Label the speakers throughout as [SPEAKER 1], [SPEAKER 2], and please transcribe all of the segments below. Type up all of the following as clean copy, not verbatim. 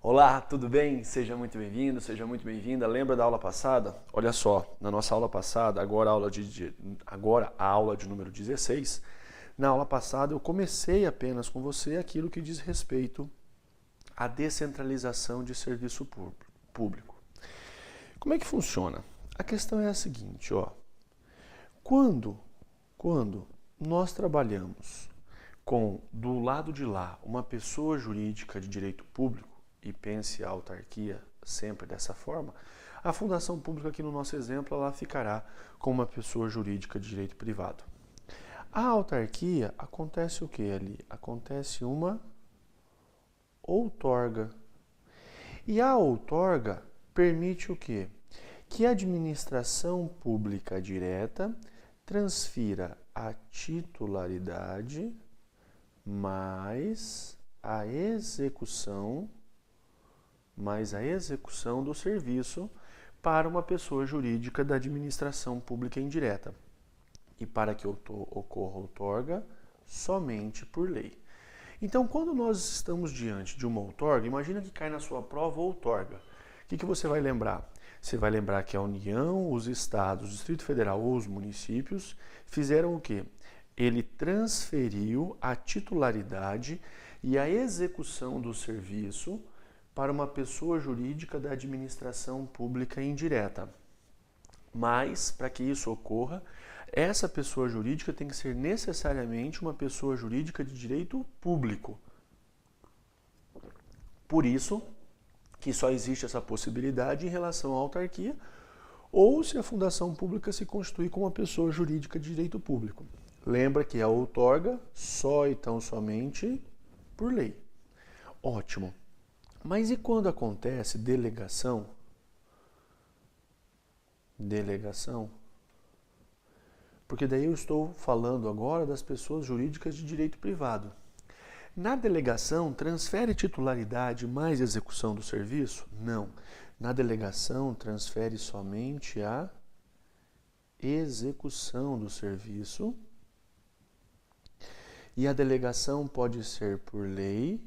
[SPEAKER 1] Olá, tudo bem? Seja muito bem-vindo, seja muito bem-vinda. Lembra da aula passada? Olha só, na nossa aula passada, agora a aula de número 16, na aula passada eu comecei apenas com você aquilo que diz respeito à descentralização de serviço público. Como é que funciona? A questão é a seguinte, ó. Quando nós trabalhamos com, do lado de lá, uma pessoa jurídica de direito público, e pense a autarquia sempre dessa forma, a fundação pública aqui no nosso exemplo, ela ficará com uma pessoa jurídica de direito privado. A autarquia, acontece o que ali? Acontece uma outorga. E a outorga permite o quê? Que a administração pública direta transfira a titularidade mais a execução do serviço para uma pessoa jurídica da administração pública indireta. E para que ocorra outorga, somente por lei. Então, quando nós estamos diante de uma outorga, imagina que cai na sua prova outorga. O que você vai lembrar? Você vai lembrar que a União, os estados, o Distrito Federal ou os municípios fizeram o quê? Ele transferiu a titularidade e a execução do serviço para uma pessoa jurídica da administração pública indireta. Mas, para que isso ocorra, essa pessoa jurídica tem que ser necessariamente uma pessoa jurídica de direito público. Por isso que só existe essa possibilidade em relação à autarquia ou se a fundação pública se constitui como uma pessoa jurídica de direito público. Lembra que a outorga só e tão somente por lei. Ótimo. Mas e quando acontece delegação? Porque daí eu estou falando agora das pessoas jurídicas de direito privado. Na delegação, transfere titularidade mais execução do serviço? Não. Na delegação, transfere somente a execução do serviço. E a delegação pode ser por lei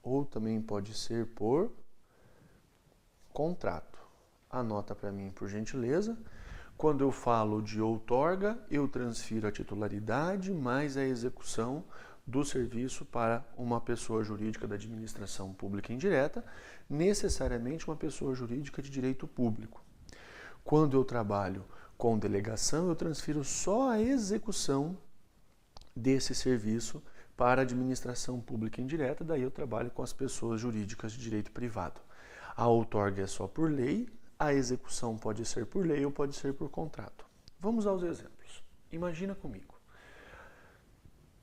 [SPEAKER 1] ou também pode ser por contrato. Anota para mim, por gentileza. Quando eu falo de outorga, eu transfiro a titularidade mais a execução do serviço para uma pessoa jurídica da administração pública indireta, necessariamente uma pessoa jurídica de direito público. Quando eu trabalho com delegação, eu transfiro só a execução desse serviço para a administração pública indireta, daí eu trabalho com as pessoas jurídicas de direito privado. A outorga é só por lei, a execução pode ser por lei ou pode ser por contrato. Vamos aos exemplos. Imagina comigo.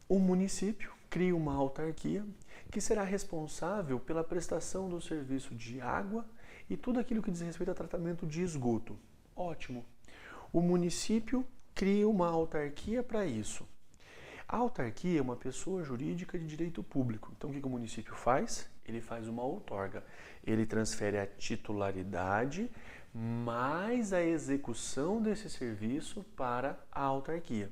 [SPEAKER 1] Um município cria uma autarquia que será responsável pela prestação do serviço de água e tudo aquilo que diz respeito a tratamento de esgoto. Ótimo. O município cria uma autarquia para isso. A autarquia é uma pessoa jurídica de direito público. Então, o que o município faz? Ele faz uma outorga. Ele transfere a titularidade mais a execução desse serviço para a autarquia.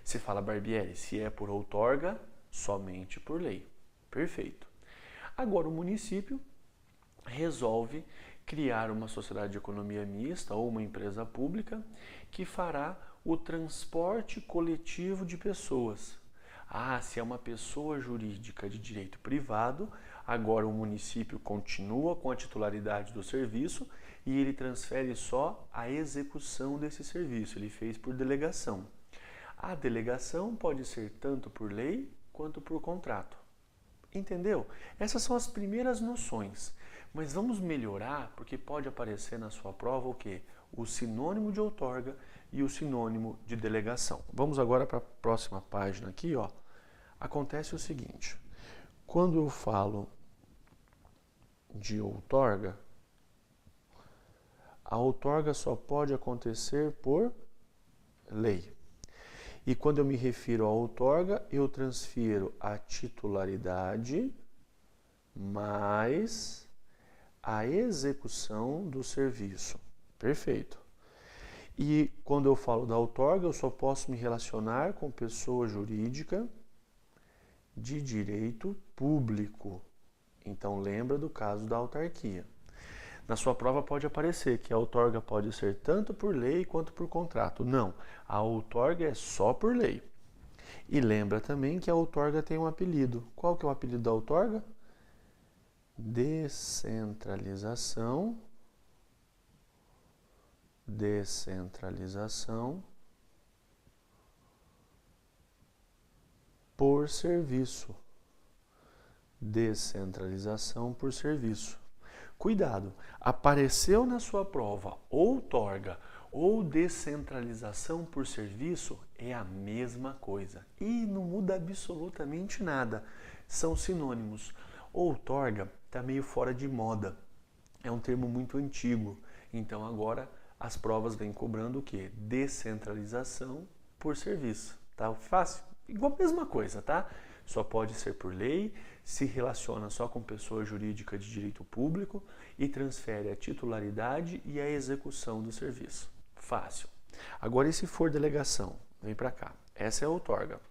[SPEAKER 1] Você fala, Barbieri, se é por outorga, somente por lei. Perfeito. Agora, o município resolve criar uma sociedade de economia mista ou uma empresa pública que fará o transporte coletivo de pessoas. Se é uma pessoa jurídica de direito privado, agora o município continua com a titularidade do serviço e ele transfere só a execução desse serviço, ele fez por delegação. A delegação pode ser tanto por lei quanto por contrato. Entendeu? Essas são as primeiras noções. Mas vamos melhorar, porque pode aparecer na sua prova o quê? O sinônimo de outorga e o sinônimo de delegação. Vamos agora para a próxima página aqui, ó. Acontece o seguinte, quando eu falo de outorga, a outorga só pode acontecer por lei. E quando eu me refiro à outorga, eu transfiro a titularidade mais a execução do serviço. Perfeito. E quando eu falo da outorga, eu só posso me relacionar com pessoa jurídica de direito público. Então lembra do caso da autarquia. Na sua prova pode aparecer que a outorga pode ser tanto por lei quanto por contrato. Não, a outorga é só por lei. E lembra também que a outorga tem um apelido. Qual que é o apelido da outorga? Descentralização por serviço. Descentralização por serviço. Cuidado, apareceu na sua prova outorga ou descentralização por serviço, é a mesma coisa. E não muda absolutamente nada. São sinônimos. Outorga está meio fora de moda. É um termo muito antigo. Então agora as provas vêm cobrando o quê? Descentralização por serviço. Tá fácil? Igual a mesma coisa, tá? Só pode ser por lei, se relaciona só com pessoa jurídica de direito público e transfere a titularidade e a execução do serviço. Fácil. Agora, e se for delegação? Vem para cá. Essa é a outorga.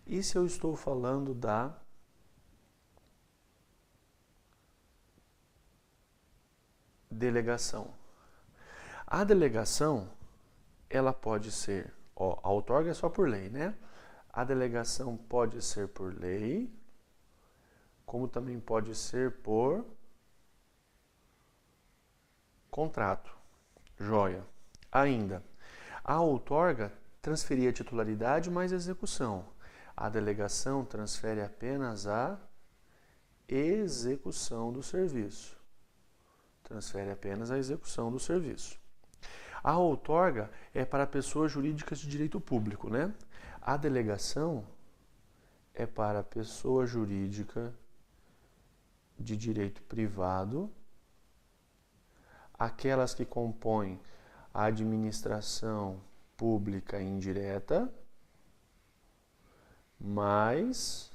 [SPEAKER 1] E se eu estou falando da delegação? A delegação, ela pode ser, a outorga é só por lei, né? A delegação pode ser por lei, como também pode ser por contrato. Joia. Ainda, a outorga transferia a titularidade mais execução. A delegação transfere apenas a execução do serviço. Transfere apenas a execução do serviço. A outorga é para pessoas jurídicas de direito público, né? A delegação é para pessoa jurídica de direito privado, aquelas que compõem a administração pública indireta, mais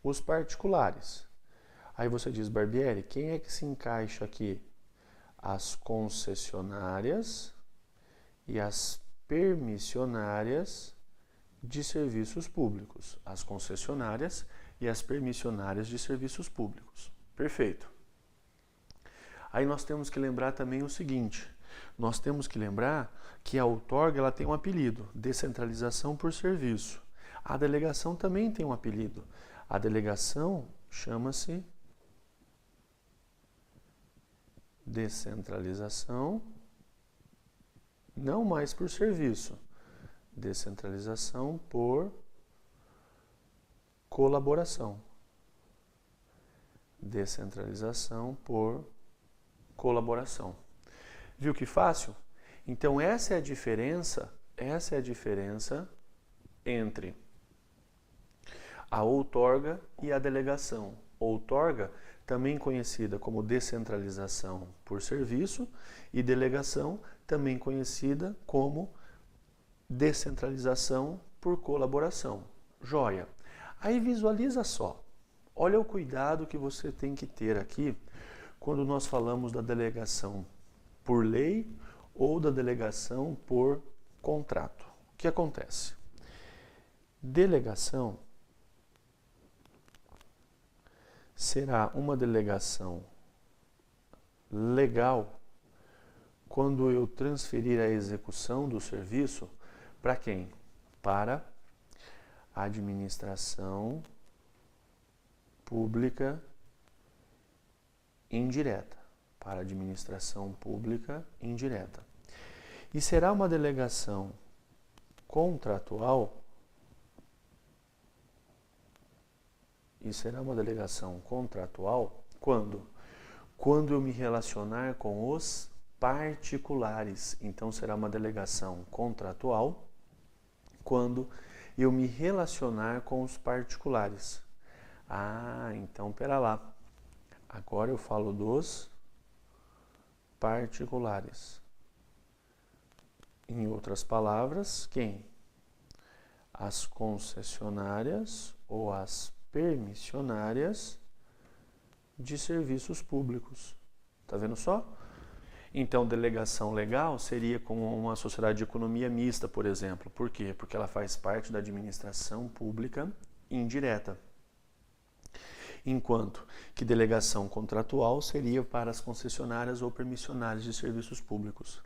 [SPEAKER 1] os particulares. Aí você diz, Barbieri, quem é que se encaixa aqui? As concessionárias e as permissionárias de serviços públicos. As concessionárias e as permissionárias de serviços públicos. Perfeito. Aí nós temos que lembrar também o seguinte, nós temos que lembrar que a outorga ela tem um apelido, descentralização por serviço. A delegação também tem um apelido. A delegação chama-se descentralização, não mais por serviço, descentralização por colaboração. Descentralização por colaboração. Viu que fácil? Então essa é a diferença entre a outorga e a delegação. Outorga, também conhecida como descentralização por serviço, e delegação, também conhecida como descentralização por colaboração. Joia. Aí visualiza só. Olha o cuidado que você tem que ter aqui quando nós falamos da delegação por lei ou da delegação por contrato. O que acontece? Delegação será uma delegação legal quando eu transferir a execução do serviço para quem? Para a administração pública indireta. Para a administração pública indireta. E será uma delegação contratual? E será uma delegação contratual quando? Quando eu me relacionar com os particulares. Então será uma delegação contratual quando eu me relacionar com os particulares. Ah, então pera lá. Agora eu falo dos particulares. Em outras palavras, quem? As concessionárias ou as permissionárias de serviços públicos. Tá vendo só? Então, delegação legal seria como uma sociedade de economia mista, por exemplo. Por quê? Porque ela faz parte da administração pública indireta. enquanto que delegação contratual seria para as concessionárias ou permissionárias de serviços públicos.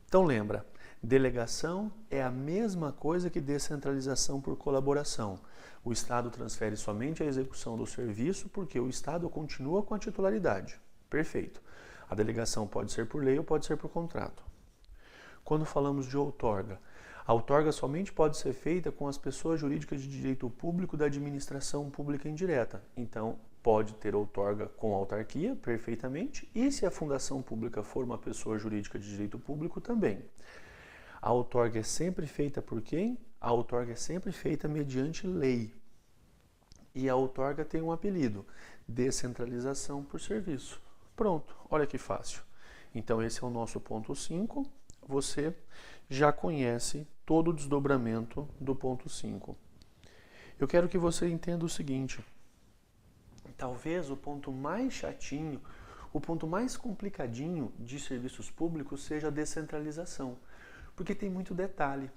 [SPEAKER 1] Então lembra, delegação é a mesma coisa que descentralização por colaboração. O Estado transfere somente a execução do serviço porque o Estado continua com a titularidade. Perfeito. A delegação pode ser por lei ou pode ser por contrato. Quando falamos de outorga, a outorga somente pode ser feita com as pessoas jurídicas de direito público da administração pública indireta. Então, pode ter outorga com autarquia, perfeitamente, e se a fundação pública for uma pessoa jurídica de direito público, também. A outorga é sempre feita por quem? A outorga é sempre feita mediante lei. E a outorga tem um apelido, descentralização por serviço. Pronto, olha que fácil. Então, esse é o nosso ponto 5. Você já conhece todo o desdobramento do ponto 5. Eu quero que você entenda o seguinte. Talvez o ponto mais chatinho, o ponto mais complicadinho de serviços públicos seja a descentralização, porque tem muito detalhe.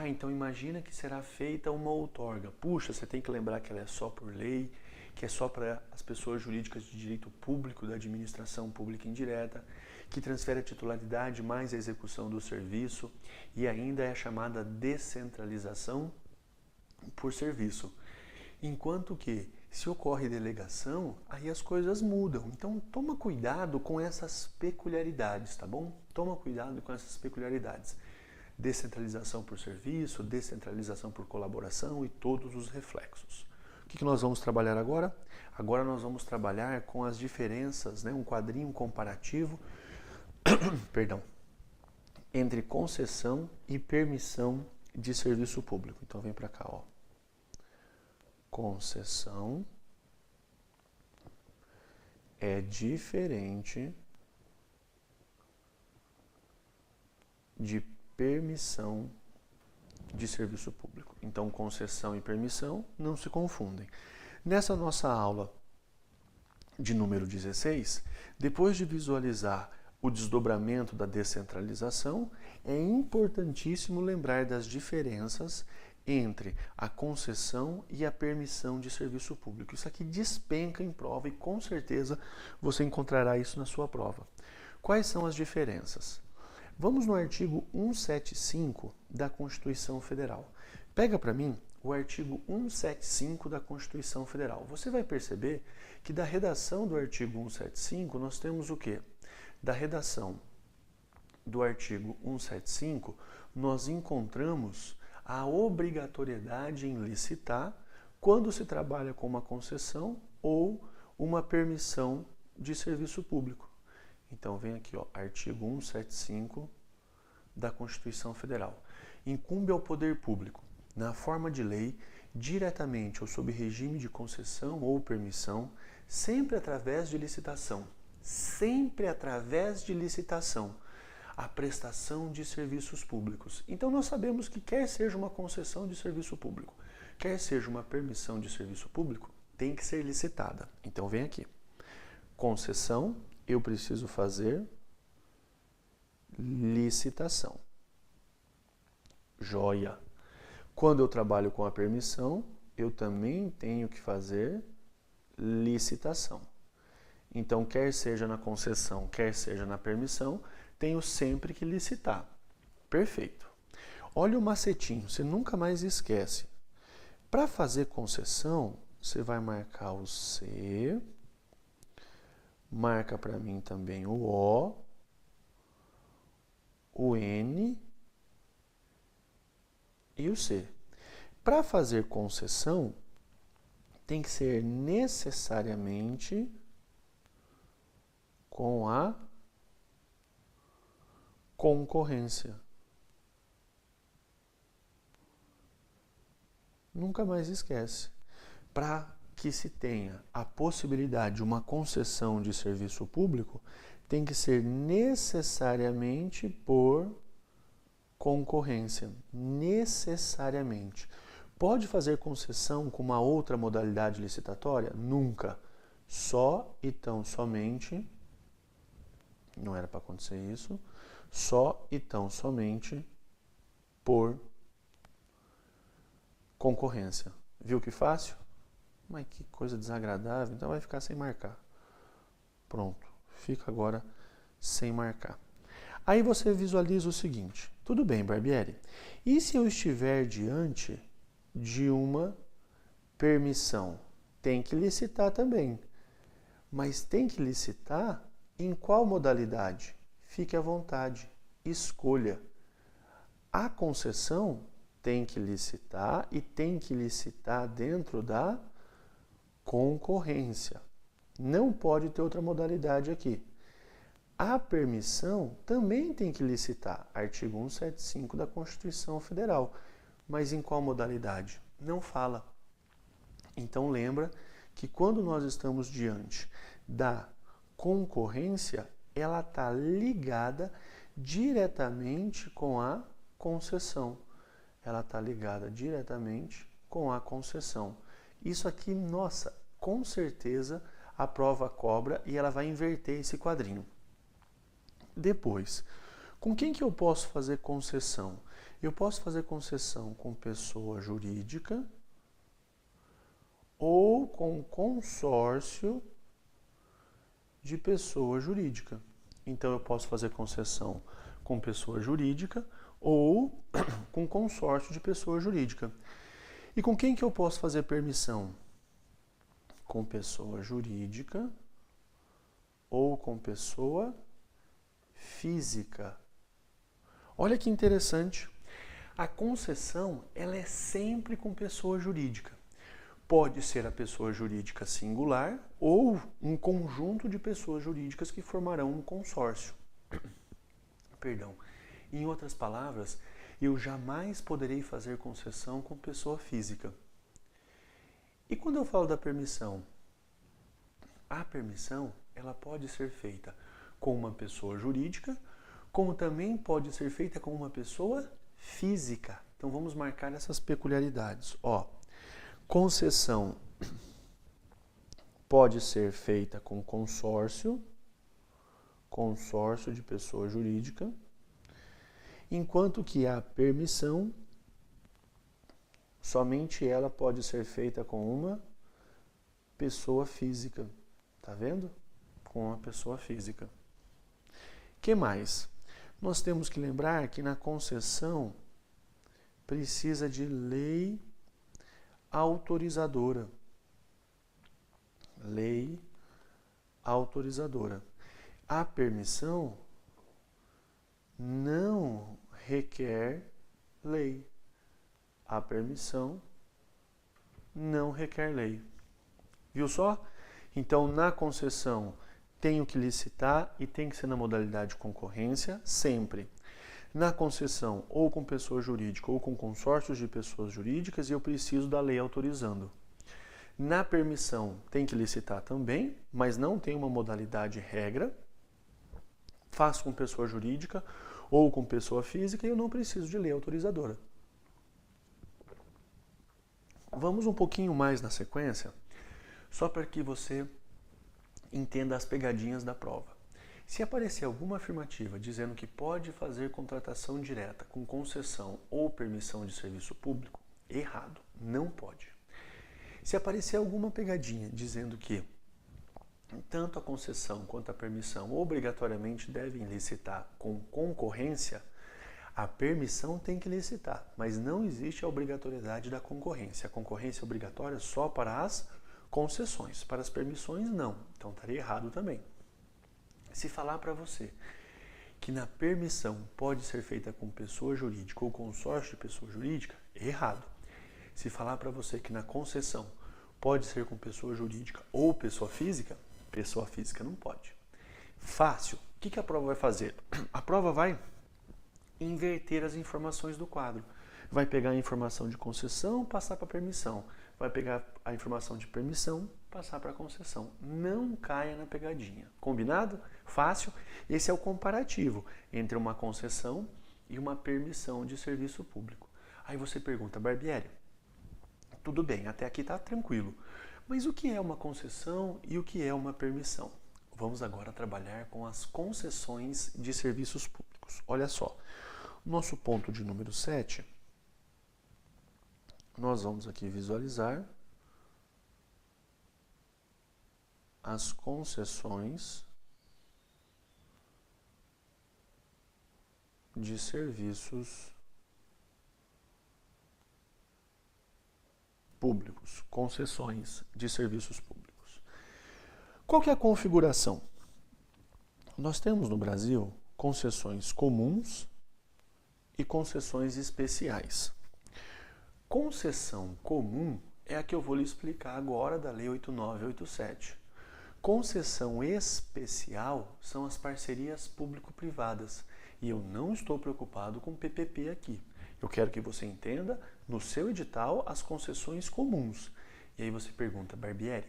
[SPEAKER 1] Então imagina que será feita uma outorga. Puxa, você tem que lembrar que ela é só por lei, que é só para as pessoas jurídicas de direito público da administração pública indireta, que transfere a titularidade mais a execução do serviço e ainda é chamada descentralização por serviço. Enquanto que, se ocorre delegação, aí as coisas mudam. Então, toma cuidado com essas peculiaridades, tá bom? Toma cuidado com essas peculiaridades. Descentralização por serviço, descentralização por colaboração e todos os reflexos. O que nós vamos trabalhar agora? Agora nós vamos trabalhar com as diferenças, um quadrinho comparativo perdão, entre concessão e permissão de serviço público. Então vem para cá, ó. Concessão é diferente de permissão de serviço público. Então, concessão e permissão não se confundem. Nessa nossa aula de número 16, depois de visualizar o desdobramento da descentralização, é importantíssimo lembrar das diferenças entre a concessão e a permissão de serviço público. Isso aqui despenca em prova e com certeza você encontrará isso na sua prova. Quais são as diferenças? Vamos no artigo 175 da Constituição Federal. Pega para mim o artigo 175 da Constituição Federal. Você vai perceber que da redação do artigo 175 nós temos o quê? Da redação do artigo 175, nós encontramos a obrigatoriedade em licitar quando se trabalha com uma concessão ou uma permissão de serviço público. Então vem aqui, ó, artigo 175 da Constituição Federal. Incumbe ao poder público, na forma de lei, diretamente ou sob regime de concessão ou permissão, sempre através de licitação, a prestação de serviços públicos. Então nós sabemos que quer seja uma concessão de serviço público, quer seja uma permissão de serviço público, tem que ser licitada. Então vem aqui. Concessão, eu preciso fazer licitação. Joia. Quando eu trabalho com a permissão, eu também tenho que fazer licitação. Então, quer seja na concessão, quer seja na permissão, tenho sempre que licitar. Perfeito. Olha o macetinho, você nunca mais esquece. Para fazer concessão, você vai marcar o C, marca para mim também o O, o N e o C. Para fazer concessão, tem que ser necessariamente com a concorrência. Nunca mais esquece. Para que se tenha a possibilidade de uma concessão de serviço público, tem que ser necessariamente por concorrência. Necessariamente. Pode fazer concessão com uma outra modalidade licitatória? Nunca. Só e tão somente, não era para acontecer isso, só e tão somente por concorrência. Viu que fácil? Mas que coisa desagradável, então vai ficar sem marcar. Pronto, fica agora sem marcar. Aí você visualiza o seguinte, tudo bem, Barbieri, e se eu estiver diante de uma permissão? Tem que licitar também, mas tem que licitar em qual modalidade? Fique à vontade, escolha. A concessão tem que licitar e tem que licitar dentro da concorrência. Não pode ter outra modalidade aqui. A permissão também tem que licitar, artigo 175 da Constituição Federal. Mas em qual modalidade? Não fala. Então lembra que quando nós estamos diante da concorrência, ela está ligada diretamente com a concessão. Ela está ligada diretamente com a concessão. Isso aqui, nossa, com certeza a prova cobra e ela vai inverter esse quadrinho. Depois, com quem que eu posso fazer concessão? Eu posso fazer concessão com pessoa jurídica ou com consórcio de pessoa jurídica. Então, eu posso fazer concessão com pessoa jurídica ou com consórcio de pessoa jurídica. E com quem que eu posso fazer permissão? Com pessoa jurídica ou com pessoa física. Olha que interessante. A concessão, ela é sempre com pessoa jurídica. Pode ser a pessoa jurídica singular ou um conjunto de pessoas jurídicas que formarão um consórcio. Perdão. Em outras palavras, eu jamais poderei fazer concessão com pessoa física. E quando eu falo da permissão? A permissão, ela pode ser feita com uma pessoa jurídica, como também pode ser feita com uma pessoa física. Então vamos marcar essas peculiaridades. Concessão pode ser feita com consórcio de pessoa jurídica, enquanto que a permissão, somente ela pode ser feita com uma pessoa física. Tá vendo? Com uma pessoa física. Que mais? Nós temos que lembrar que na concessão precisa de lei autorizadora. Lei autorizadora. A permissão não requer lei. A permissão não requer lei. Viu só? Então, na concessão, tenho que licitar e tem que ser na modalidade de concorrência, sempre. Na concessão, ou com pessoa jurídica ou com consórcios de pessoas jurídicas, e eu preciso da lei autorizando. Na permissão, tem que licitar também, mas não tem uma modalidade regra. Faço com pessoa jurídica ou com pessoa física e eu não preciso de lei autorizadora. Vamos um pouquinho mais na sequência, só para que você entenda as pegadinhas da prova. Se aparecer alguma afirmativa dizendo que pode fazer contratação direta com concessão ou permissão de serviço público, errado, não pode. Se aparecer alguma pegadinha dizendo que tanto a concessão quanto a permissão obrigatoriamente devem licitar com concorrência, a permissão tem que licitar, mas não existe a obrigatoriedade da concorrência. A concorrência é obrigatória só para as concessões, para as permissões não, então estaria errado também. Se falar para você que na permissão pode ser feita com pessoa jurídica ou consórcio de pessoa jurídica, errado. Se falar para você que na concessão pode ser com pessoa jurídica ou pessoa física não pode. Fácil. O que a prova vai fazer? A prova vai inverter as informações do quadro. Vai pegar a informação de concessão, passar para permissão. Vai pegar a informação de permissão, passar para concessão. Não caia na pegadinha. Combinado? Fácil? Esse é o comparativo entre uma concessão e uma permissão de serviço público. Aí você pergunta, Barbieri, tudo bem, até aqui está tranquilo. Mas o que é uma concessão e o que é uma permissão? Vamos agora trabalhar com as concessões de serviços públicos. Olha só, nosso ponto de número 7, nós vamos aqui visualizar as concessões de serviços públicos. Concessões de serviços públicos. Qual que é a configuração? Nós temos no Brasil concessões comuns e concessões especiais. Concessão comum é a que eu vou lhe explicar agora da Lei 8987. Concessão especial são as parcerias público-privadas. E eu não estou preocupado com PPP aqui. Eu quero que você entenda no seu edital as concessões comuns. E aí você pergunta, Barbieri,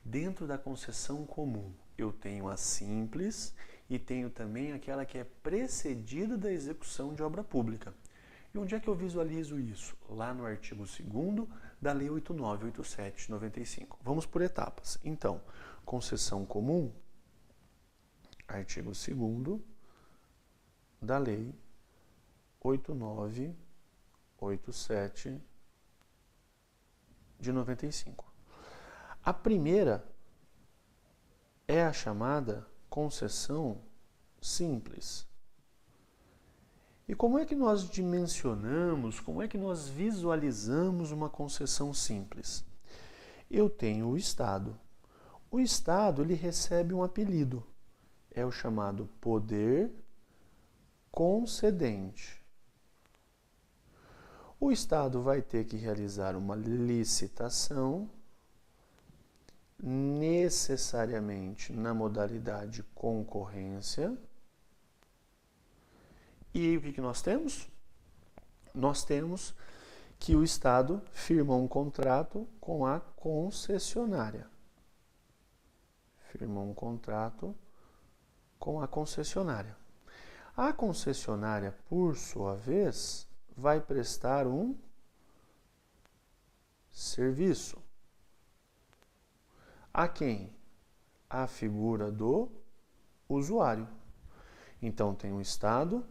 [SPEAKER 1] dentro da concessão comum eu tenho a simples e tenho também aquela que é precedida da execução de obra pública. E onde é que eu visualizo isso? Lá no artigo 2º da Lei 8987/95. Vamos por etapas. Então, concessão comum, artigo 2º da Lei 8987 de 95. A primeira é a chamada concessão simples. E como é que nós dimensionamos, como é que nós visualizamos uma concessão simples? Eu tenho o Estado. O Estado ele recebe um apelido. É o chamado poder concedente. O Estado vai ter que realizar uma licitação, necessariamente na modalidade concorrência. E aí o que nós temos? Nós temos que o Estado firma um contrato com a concessionária. Firma um contrato com a concessionária. A concessionária, por sua vez, vai prestar um serviço. A quem? A figura do usuário. Então, tem o Estado,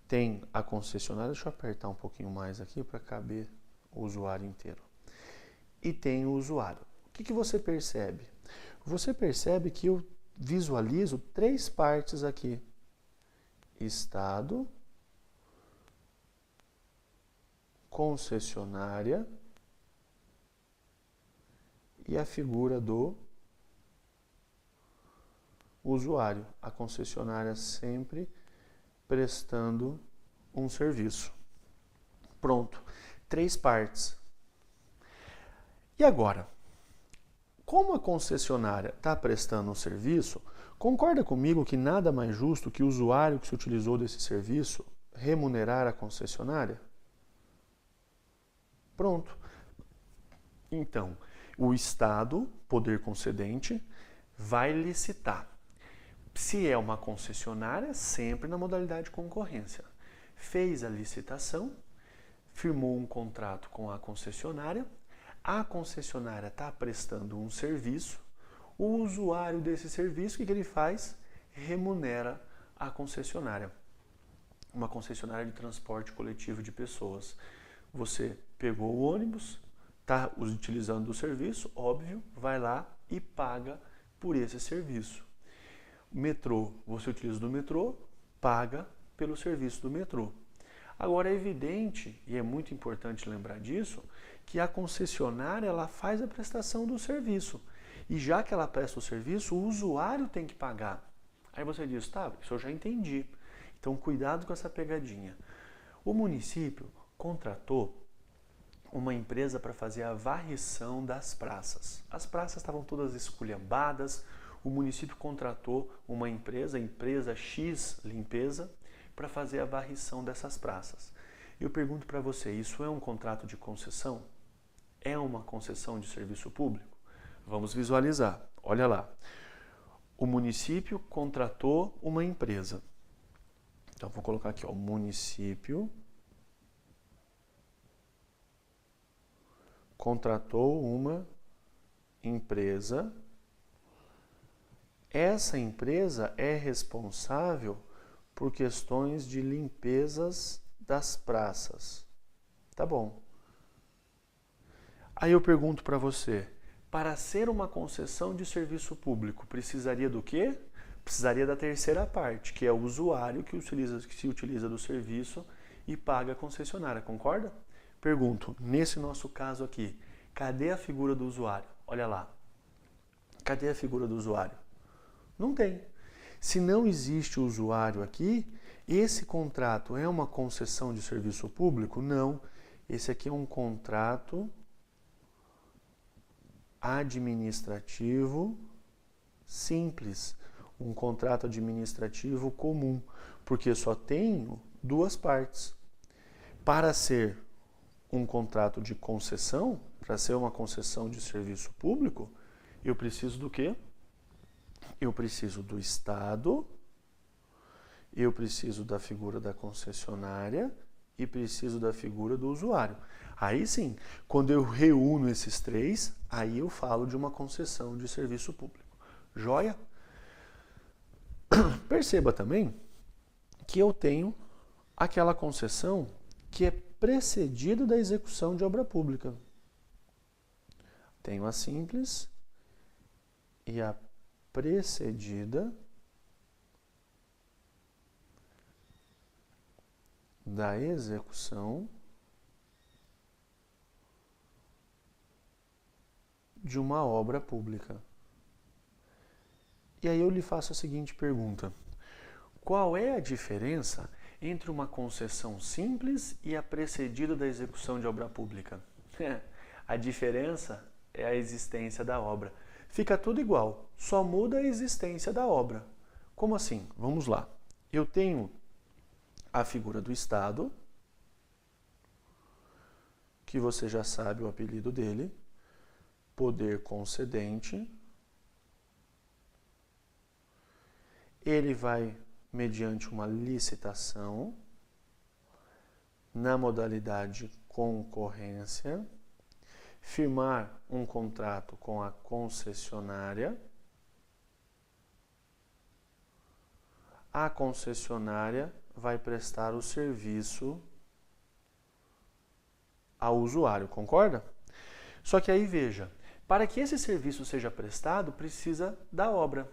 [SPEAKER 1] tem a concessionária, deixa eu apertar um pouquinho mais aqui para caber o usuário inteiro. E tem o usuário. O que você percebe? Você percebe que eu visualizo 3 partes aqui. Estado, concessionária e a figura do usuário. A concessionária sempre prestando um serviço. Pronto. 3 partes. E agora? Como a concessionária está prestando um serviço, concorda comigo que nada mais justo que o usuário que se utilizou desse serviço remunerar a concessionária? Pronto. Então, o Estado, poder concedente, vai licitar. Se é uma concessionária, sempre na modalidade de concorrência. Fez a licitação, firmou um contrato com a concessionária está prestando um serviço, o usuário desse serviço, o que ele faz? Remunera a concessionária. Uma concessionária de transporte coletivo de pessoas. Você pegou o ônibus, está utilizando o serviço, óbvio, vai lá e paga por esse serviço. Metrô, você utiliza do metrô, paga pelo serviço do metrô. Agora é evidente, e é muito importante lembrar disso, que a concessionária ela faz a prestação do serviço. E já que ela presta o serviço, o usuário tem que pagar. Aí você diz, tá, isso eu já entendi. Então cuidado com essa pegadinha. O município contratou uma empresa para fazer a varrição das praças. As praças estavam todas esculhambadas, o município contratou uma empresa, a empresa X Limpeza, para fazer a varrição dessas praças. Eu pergunto para você, isso é um contrato de concessão? É uma concessão de serviço público? Vamos visualizar. Olha lá. O município contratou uma empresa. Então, vou colocar aqui, ó, o município contratou uma empresa. Essa empresa é responsável por questões de limpezas das praças. Tá bom. Aí eu pergunto para você, Para ser uma concessão de serviço público, precisaria do quê? Precisaria da terceira parte, que é o usuário que se utiliza do serviço e paga a concessionária, concorda? Pergunto, nesse nosso caso aqui, cadê a figura do usuário? Olha lá. Cadê a figura do usuário? Não tem. Se não existe o usuário aqui, esse contrato é uma concessão de serviço público? Não. Esse aqui é um contrato administrativo simples, um contrato administrativo comum, porque só tenho duas partes. Para ser um contrato de concessão, para ser uma concessão de serviço público, eu preciso do quê? Eu preciso do Estado, eu preciso da figura da concessionária e preciso da figura do usuário. Aí sim, quando eu reúno esses três, aí eu falo de uma concessão de serviço público. Joia? Perceba também que eu tenho aquela concessão que é precedida da execução de obra pública. Tenho a simples e a precedida da execução de uma obra pública. E aí eu lhe faço a seguinte pergunta: qual é a diferença entre uma concessão simples e a precedida da execução de obra pública? A diferença é a existência da obra. Fica tudo igual, só muda a existência da obra. Como assim? Vamos lá. Eu tenho a figura do Estado, que você já sabe o apelido dele, poder concedente. Ele vai, mediante uma licitação, na modalidade concorrência, firmar um contrato com a concessionária. A concessionária vai prestar o serviço ao usuário, concorda? Só que aí veja, para que esse serviço seja prestado, precisa da obra.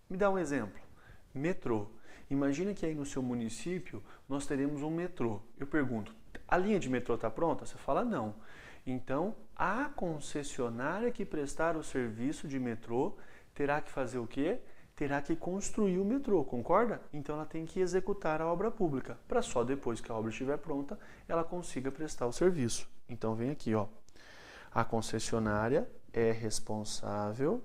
[SPEAKER 1] Me dá um exemplo. Metrô. Imagina que aí no seu município nós teremos um metrô. Eu pergunto, a linha de metrô está pronta? Você fala não. Então, a concessionária que prestar o serviço de metrô terá que fazer o quê? Terá que construir o metrô, concorda? Então ela tem que executar a obra pública, para só depois que a obra estiver pronta, ela consiga prestar o serviço. Então vem aqui, ó. A concessionária é responsável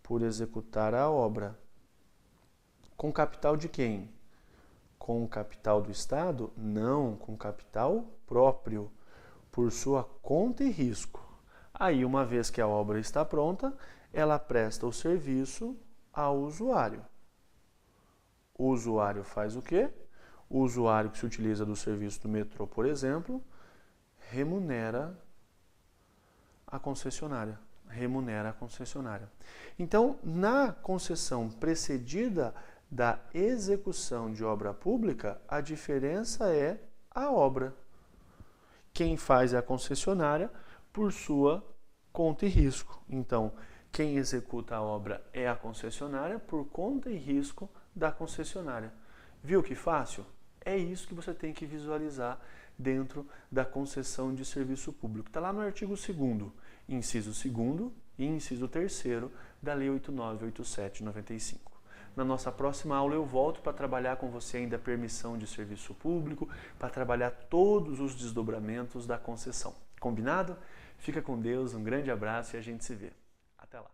[SPEAKER 1] por executar a obra. Com capital de quem? Com capital do Estado? Não, com capital próprio, por sua conta e risco. Aí, uma vez que a obra está pronta, ela presta o serviço ao usuário. O usuário faz o quê? O usuário que se utiliza do serviço do metrô, por exemplo, remunera a concessionária. Então, na concessão precedida da execução de obra pública, a diferença é a obra. Quem faz é a concessionária por sua conta e risco. Então, quem executa a obra é a concessionária por conta e risco da concessionária. Viu que fácil? É isso que você tem que visualizar dentro da concessão de serviço público. Está lá no artigo 2º, inciso 2º e inciso 3º da Lei 8.987/95. Na nossa próxima aula eu volto para trabalhar com você ainda a permissão de serviço público, para trabalhar todos os desdobramentos da concessão. Combinado? Fica com Deus, um grande abraço e a gente se vê. Até lá.